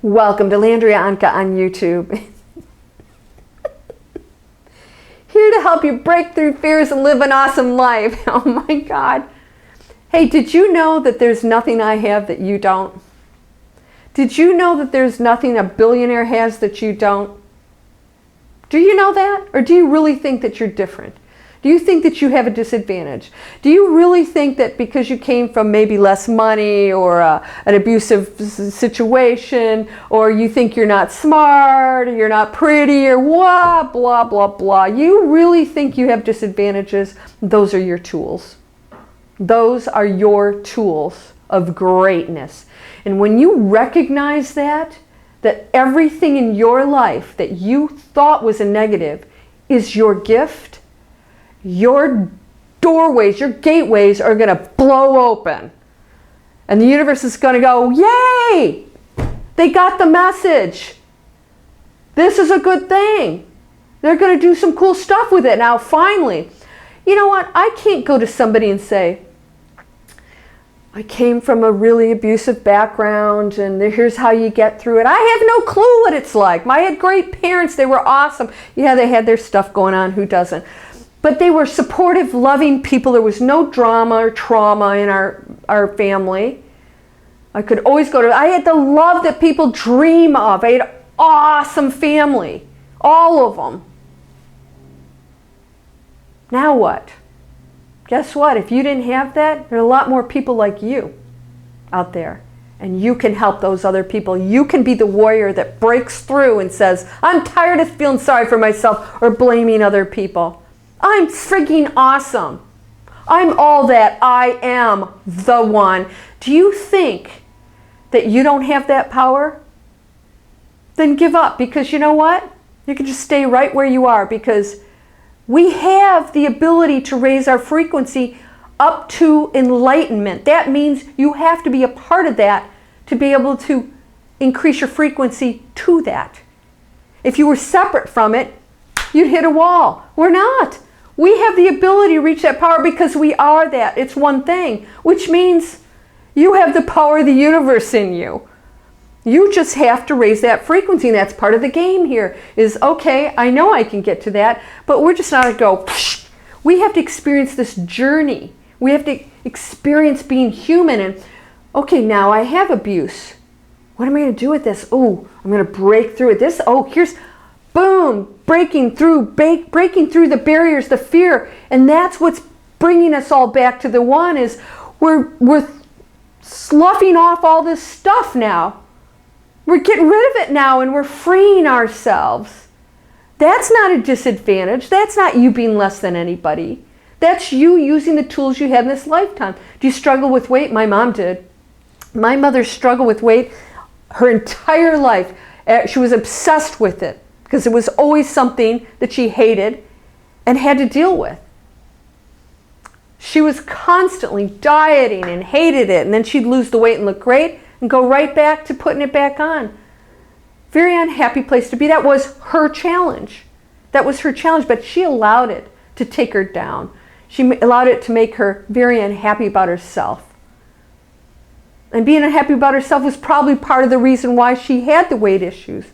Welcome to Landria Anka on YouTube. Here to help you break through fears and live an awesome life. Oh my God. Hey, did you know that there's nothing I have that you don't? Did you know that there's nothing a billionaire has that you don't? Do you know that? Or do you really think that you're different? Do you think that you have a disadvantage? Do you really think that because you came from maybe less money or an abusive situation, or you think you're not smart, or you're not pretty, or blah, blah, blah, blah. You really think you have disadvantages? Those are your tools. Those are your tools of greatness. And when you recognize that everything in your life that you thought was a negative is your gift, your doorways, your gateways are going to blow open. And the universe is going to go, yay! They got the message. This is a good thing. They're going to do some cool stuff with it. Now, finally, you know what? I can't go to somebody and say, I came from a really abusive background and here's how you get through it. I have no clue what it's like. I had great parents. They were awesome. Yeah, they had their stuff going on. Who doesn't? But they were supportive, loving people. There was no drama or trauma in our family. I could always go to, I had the love that people dream of. I had an awesome family. All of them. Now what? Guess what? If you didn't have that, there are a lot more people like you out there. And you can help those other people. You can be the warrior that breaks through and says, I'm tired of feeling sorry for myself or blaming other people. I'm freaking awesome. I'm all that. I am the one. Do you think that you don't have that power? Then give up, because you know what? You can just stay right where you are, because we have the ability to raise our frequency up to enlightenment. That means you have to be a part of that to be able to increase your frequency to that. If you were separate from it, you'd hit a wall. We're not. We have the ability to reach that power because we are that. It's one thing, which means you have the power of the universe in you. You just have to raise that frequency, and that's part of the game here is, okay, I know I can get to that, but we're just not going to go, psh. We have to experience this journey. We have to experience being human and, okay, now I have abuse. What am I going to do with this? Oh, I'm going to break through it. This, oh, here's, boom, breaking through the barriers, the fear, and that's what's bringing us all back to the one is we're sloughing off all this stuff now. We're getting rid of it now and we're freeing ourselves. That's not a disadvantage. That's not you being less than anybody. That's you using the tools you had in this lifetime. Do you struggle with weight? My mom did. My mother struggled with weight her entire life. She was obsessed with it because it was always something that she hated and had to deal with. She was constantly dieting and hated it, and then she'd lose the weight and look great and go right back to putting it back on. Very unhappy place to be. That was her challenge. That was her challenge, but she allowed it to take her down. She allowed it to make her very unhappy about herself. And being unhappy about herself was probably part of the reason why she had the weight issues.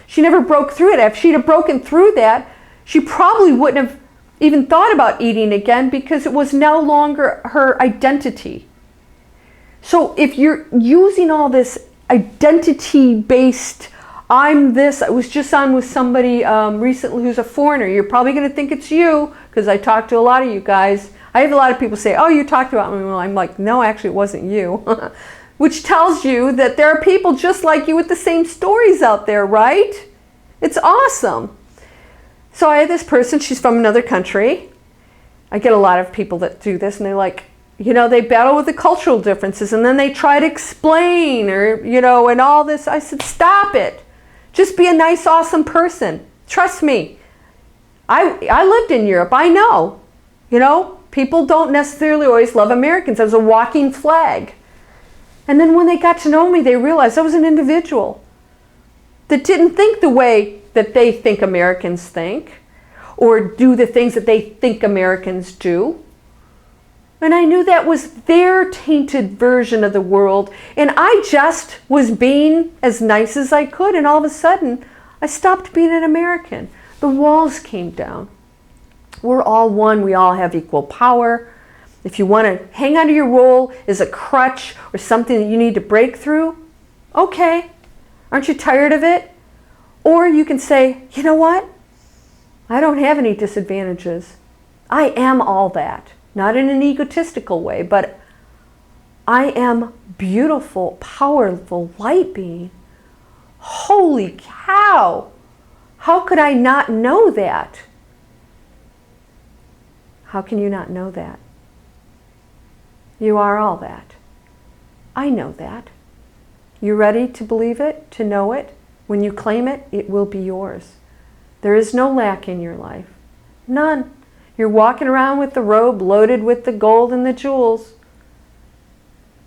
She never broke through it. If she'd have broken through that, she probably wouldn't have even thought about eating again because it was no longer her identity. So if you're using all this identity-based, I'm this, I was just on with somebody recently who's a foreigner. You're probably going to think it's you because I talked to a lot of you guys. I have a lot of people say, oh, you talked about me. Well, I'm like, no, actually it wasn't you. Which tells you that there are people just like you with the same stories out there, right? It's awesome. So I had this person, she's from another country. I get a lot of people that do this and they're like, you know, they battle with the cultural differences and then they try to explain or, you know, and all this. I said, stop it. Just be a nice, awesome person. Trust me. I lived in Europe. I know. You know, people don't necessarily always love Americans. I was a walking flag. And then when they got to know me, they realized I was an individual that didn't think the way that they think Americans think or do the things that they think Americans do. And I knew that was their tainted version of the world. And I just was being as nice as I could. And all of a sudden, I stopped being an American. The walls came down. We're all one. We all have equal power. If you want to hang on to your role as a crutch or something that you need to break through, okay. Aren't you tired of it? Or you can say, you know what? I don't have any disadvantages. I am all that. Not in an egotistical way, but I am beautiful, powerful, light being. Holy cow! How could I not know that? How can you not know that? You are all that. I know that. You ready to believe it, to know it? When you claim it, it will be yours. There is no lack in your life. None. You're walking around with the robe loaded with the gold and the jewels.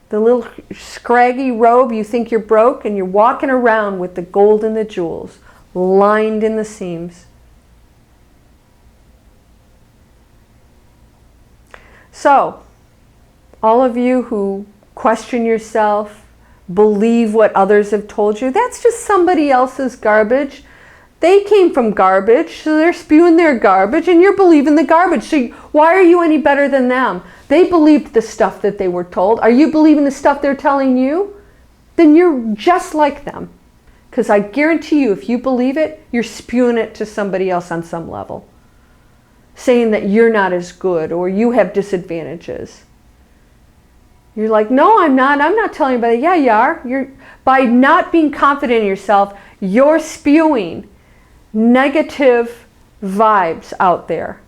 The little scraggy robe, you think you're broke, and you're walking around with the gold and the jewels lined in the seams. So, all of you who question yourself, believe what others have told you, that's just somebody else's garbage. They came from garbage, so they're spewing their garbage, and you're believing the garbage. So why are you any better than them? They believed the stuff that they were told. Are you believing the stuff they're telling you? Then you're just like them. Because I guarantee you, if you believe it, you're spewing it to somebody else on some level. Saying that you're not as good or you have disadvantages. You're like, no, I'm not. I'm not telling anybody. Yeah, you are. By not being confident in yourself, you're spewing negative vibes out there.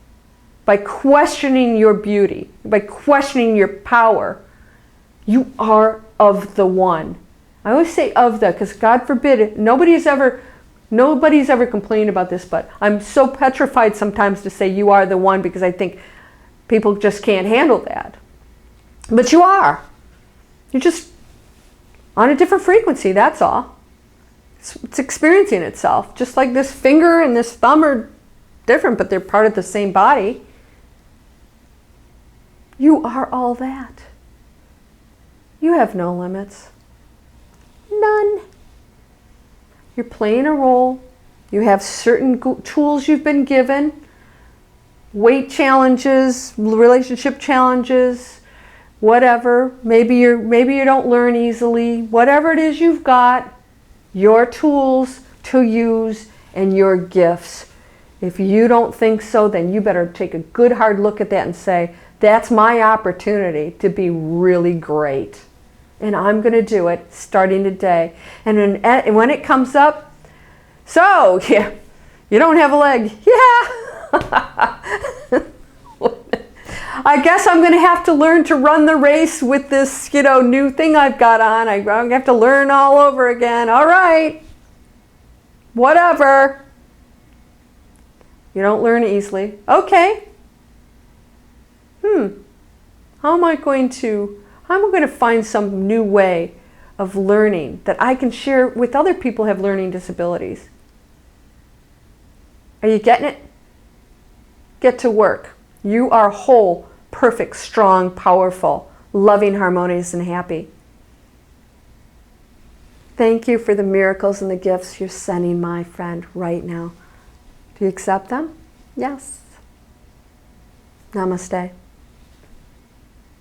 By questioning your beauty, by questioning your power, you are of the one. I always say of the, because God forbid, nobody's ever complained about this, but I'm so petrified sometimes to say you are the one because I think people just can't handle that. But you are. You're just on a different frequency, that's all. It's experiencing itself. Just like this finger and this thumb are different, but they're part of the same body. You are all that. You have no limits. None. You're playing a role. You have certain tools you've been given. Weight challenges, relationship challenges, whatever. Maybe you don't learn easily. Whatever it is you've got, your tools to use and your gifts. If you don't think so, then you better take a good hard look at that and say, that's my opportunity to be really great. And I'm going to do it starting today. And when it comes up, so, yeah, you don't have a leg. Yeah. I guess I'm going to have to learn to run the race with this, new thing I've got on. I'm going to have to learn all over again. All right. Whatever. You don't learn easily. Okay. How am I going to find some new way of learning that I can share with other people who have learning disabilities? Are you getting it? Get to work. You are whole, perfect, strong, powerful, loving, harmonious, and happy. Thank you for the miracles and the gifts you're sending, my friend, right now. Do you accept them? Yes. Namaste.